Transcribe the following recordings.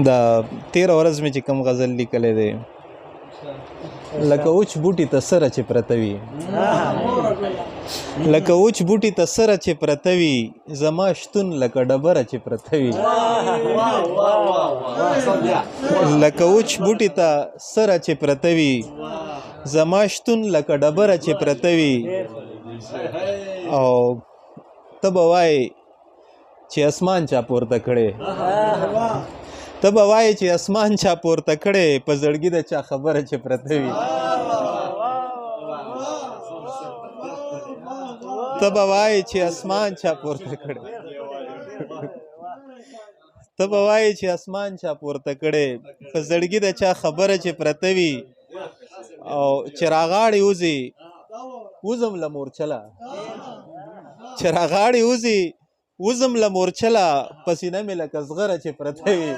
دا 13 ورځ مې چې کوم غزل لیکلی دی لکه اوچ بوټي ته سره چې پرته وي لکه اوچ بوټي ته سره چې پرته وي زما شتون لکه ډبره چې پرته وي لکه اوچ بوټي ته سره چې پرته وي زما شتون لکه ډبره چې پرته وي او ته به وایې چې اسمان چا پورته کړی ته به وایې چې اسمان چا پورته کړی په زړګي د چا خبره چې پرته وي ته به وایې چې اسمان چا پورته کړی ته به وایې چې اسمان چا پورته کړی په زړګي د چا خبره چې پرته وي او چې راغاړې وځي وزم له مورچله چې راغاړې وځي وزم له مورچله په سینه مې لکه زغره چې پرته وي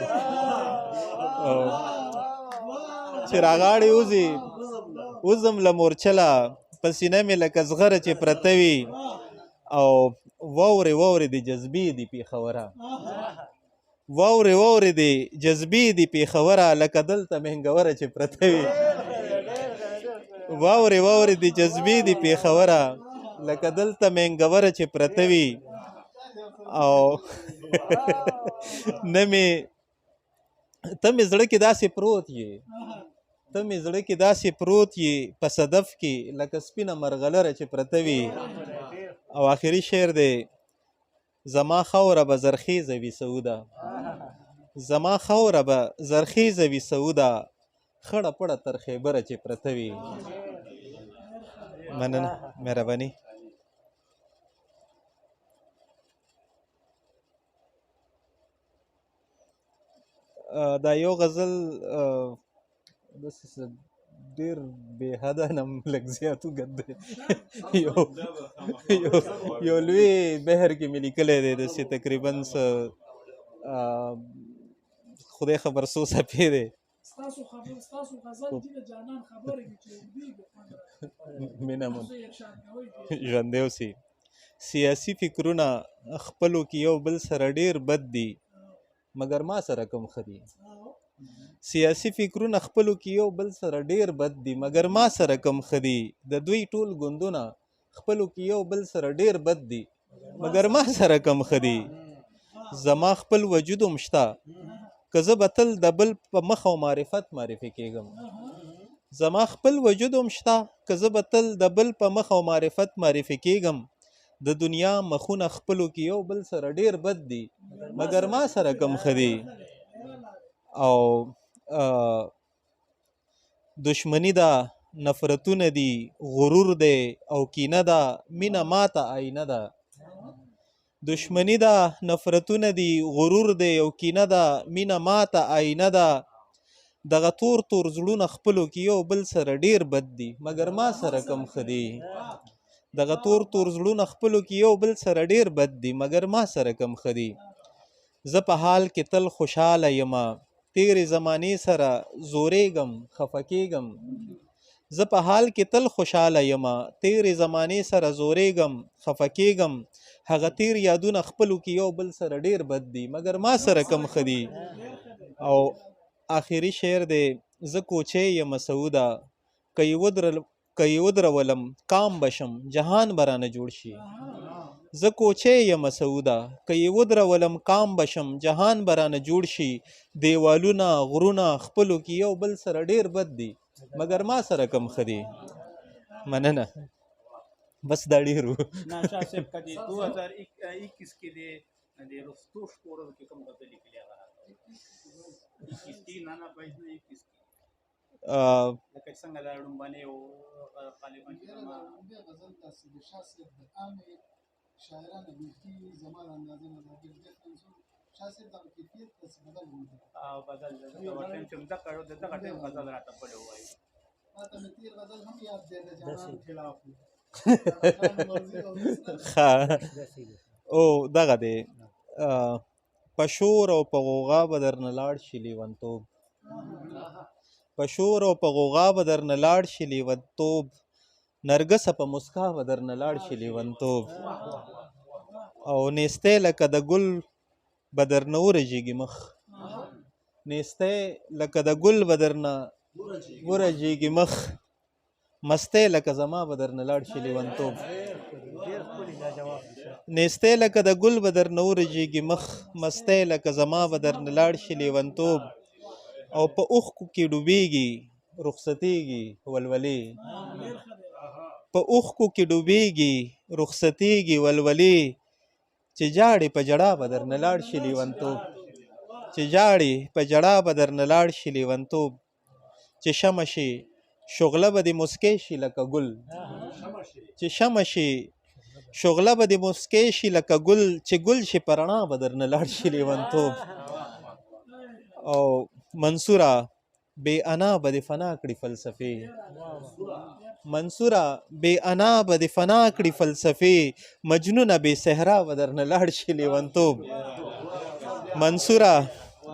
چې راغاړې وځي وزم له مورچله په سینه مې لکه زغره چې پرته وي او واورې واورې د جذبې دي پېښوره واورې واورې د جذبې دي پېښوره لکه دلته مهنګوره چې پرته وي واورې واورې د جذبې دي پېښوره لکه دلته مهنګوره چې پرته وي او نه مې ته مې زړه کې داسې پروت یې ته مې زړه کې داسې پروت یې په صدف کې لکه سپینه مرغلره چې پرته وي او آخري شعر دی زما خوره به زرخیزه وي سعوده زما خوره به زرخیزه وي سعوده خړه پړه تر خیبره چې پرته وي مننه مهرباني دا یو غزل داسې ډېر بې حده نه لږ زیات اوږد دی یو لوی بحر کې مې لیکلی دی داسې تقریبا خدای خبر څو صفحې دی مینه ژوندی اوسي سیاسي فکرونه خپلو کې یو بل سره ډېر بد دي مګر ما سره کوم ښه دي سیاسي فکرونه خپلو کې یو بل سره ډېر بد دي مګر ما سره کوم ښه دي د دوی ټول ګوندونه خپلو کې یو بل سره ډېر بد دي مګر ما سره کوم ښه دي زما خپل وجود هم شته که زه به تل د بل په مخ او معرفت معرفي کېږم زما خپل وجود هم شته که زه به تل د بل په مخ او معرفت معرفي کېږم د دنیا مخونه خپلو کې یو بل سره ډېر بد دي مګر ما سره کم ښه دي او دشمنی ده نفرتونه دي غرور دی او کینه ده مینه ماته آینه ده دشمنی ده نفرتونه دي غرور دی او کینه ده مینه ماته آینه ده دغه تور تور زړونه خپلو کې یو بل سره ډېر بد دي مګر ما سره کم ښه دي دغه تور تور زړونه خپلو کې یو بل سره ډېر بد دي مګر ما سره کم ښه دي زه په حال کې تل خوشحاله یمه تیرې زمانې سره زورېږم خفه کېږم زه په حال کې تل خوشحاله یمه تیرې زمانې سره زورېږم خفه کېږم هغه تیر یادونه خپلو کې یو بل سره ډېر بد دي مګر ما سره کم ښه دي او آخري شعر دی زه کوچی یمه سعوده که یې ودرولم کام بشم جهان به رانه جوړ شي زه کوچی یم سعوده که یې ودرولم کام بشم جهان به رانه جوړ شي دیوالونه غرونه خپلو کې یو بل سره ډېر بد دي مګر ما سره کم ښه دي مننه بس دا ډېر و شاه صاحب که د 2021 کې د رستو شپو ورځو کې کوم غزل لیکلی هغه لکه څنګه دا ړومبنې او غالبا چې زما غزل تاسې د شاه صاحب د عامې شاعرانو بیخي زما د اندازې نه دا ډېر زیات منظور شاه صاحب دغه کیفیت داسې بدل وموندل بدل دغه ټایم چې دغه ټایم غزل راته بلې ووایي ما ته مې تېر غزل هم یاد دی د جانان خلاف او دغه دی په شور او په غوغا به درنه لاړ شي لیونتوب په شور او په غوغا به درنه لاړ شي لیونتوب نرګسه په مسکا به درنه لاړ شي لیونتوب او نیستی لکه د ګل به درنه ورژېږي مخ نیستی لکه د ګل به درنه ورژېږي مخ مستی لکه زما به درنه لاړ شي لیونتوب نیستی لکه د ګل به درنه ورژېږي مخ مستی لکه زما به درنه لاړ شي لیونتوب او په اوښکو کې ډوبېږي رخصتېږي ولولې په اوښکو کې ډوبېږي رخصتېږي ولولې چې جاړې په ژړا به درنه لاړ شي لیونتوب چې جاړې په ژړا به درنه لاړ شي لیونتوب چې شمه شي شغله به دې مسکی شي لکه ګل چې شمه شي شغله به دې مسکی شي لکه ګل چې ګل شي په رڼا به درنه لاړ شي لیونتوب او منصوره بې انا به دې فنا کړي فلسفې منصوره بې انا به دې فنا کړي فلسفې مجنونه بې صحرا به درنه لاړ شي لیونتوب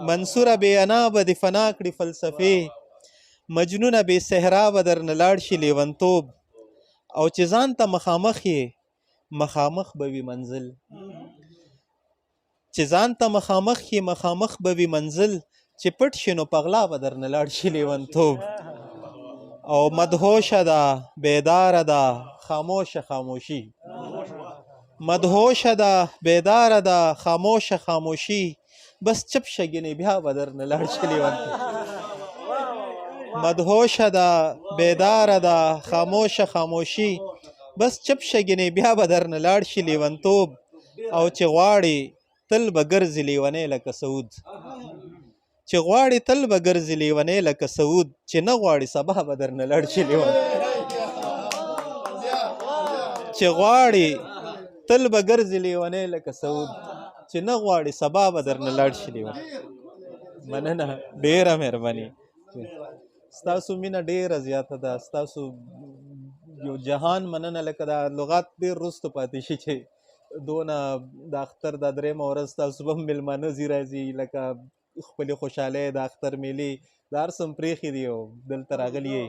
منصوره بې انا به دې فنا کړي فلسفې مجنونه بې صحرا به درنه لاړ شي لیونتوب او چې ځان ته مخامخ یې مخامخ به وي منزل چې ځان ته مخامخ یې مخامخ به وي منزل چې پټ شي نو پغلا به درنه لاړ شي لیونتوب او مدهوشه ده بیداره ده خاموشه خاموشي مدهوشه ده بیداره ده خاموشه خاموشي بس چپ شګینې بیا به درنه لاړ شي لیونتوب مدهوشه ده بیداره ده خاموشه خاموشي بس چپ شګینې بیا به درنه لاړ شي لیونتوب او چې غواړي تل به ګرځي لیونی لکه سعود چې غواړي تل به ګرځي لیونی لکه سعود چې نه غواړي سبا به درنه لاړ شي لیونی چې غواړي تل به ګرځي لیونی لکه سعود چې نه غواړي سبا به درنه لاړ شي لیونی مننه ډېره مهرباني ستاسو مینه ډېره زیاته ده ستاسو یو جهان مننه لکه دا لغات ډېر وروسته پاتې شي چې دونه د اختر دا درېیمه ورځ ستاسو به هم میلمانه ځي راځي لکه خپلې خوشحالۍ د اختر میلې د هر څه پرېښي دي او دلته راغلي یې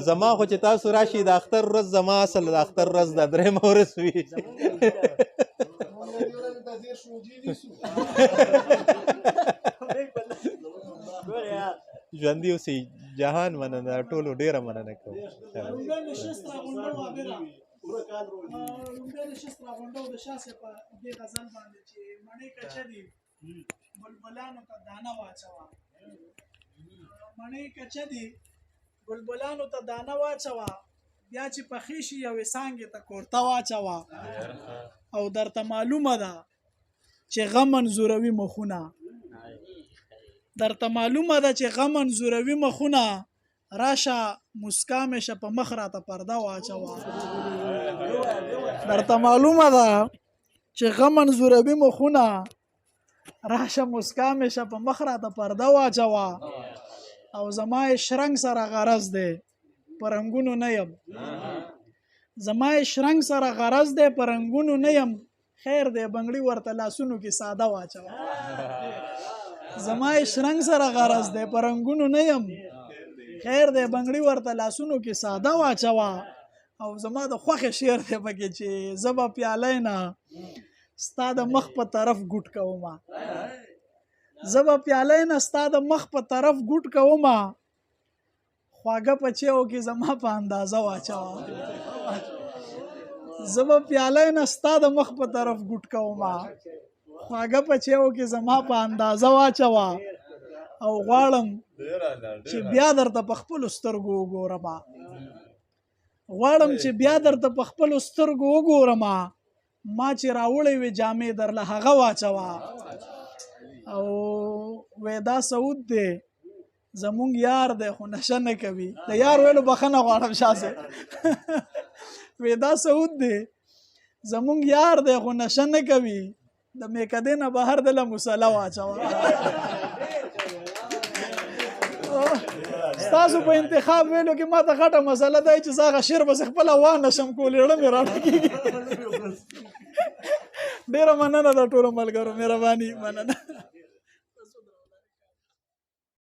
زما خو چې تاسو راشي د اختر ورځ زما اصل د اختر ورځ د درېیمه ورځ وي ژوندي اوسئ جهان مننه ټولو ډېره مننه کوم لومړی نشست راغونډو د شاسې په دې غزل باندې چې مڼې کچه دي بلبلانو ته دانه واچوه مڼې کچه دي بلبلانو ته دانه واچوه بیا چې پخې شي یوې څانګې ته کورته واچوه او درته معلومه ده چې غم انځوروي مخونه درته معلومه ده چې غم انځوروي مخونه راشه مسکا مې شه په مخ راته پرده واچوه درته معلومه ده چې غم انځوروي مخونه راشه مسکا مې شه په مخ راته پرده واچوه او زما یې شرنګ سره غرض دی په رنګونو نه یم زما یې شرنګ سره غرض دی په رنګونو نه یم خیر دی بنګړي ورته لاسونو کې ساده واچوه زما یې شرنګ سره غرض دی په رنګونو نه یم خیر دی بنګړي ورته لاسونو کې ساده واچوه او زما د خوښې شعر دی پکې چې زه به پیالی نه ستا د مخ په طرف ګوټ کومه زه به پیالی نه ستا د مخ په طرف ګوټ کومه خواږه پچیو کې زما په اندازه واچوه زه به پیالی نه ستا د مخ په طرف ګوټ کومه خواږه پچیو کې زما په اندازه واچوه او غواړم چې بیا درته په خپلو سترګو وګورم غواړم چې بیا درته په خپلو سترګو وګورم ما چې راوړی وې جامې درله هغه واچوه او وې دا سعود دی زمونږ یار دی خو نشه نه کوي د یار ویلو بخښنه غواړم شاسې وې دا سعود دی زمونږ یار دی خو نشه نه کوي د میکدې نه بهر دله مسله واچوه ستاسو په انتخاب ویلو کې ما ته غټه مسله دی چې زه هغه شعر بس خپله وانه شم کولی زړه مې راډه کېږي ډېره مننه د ټولو ملګرو مهرباني مننه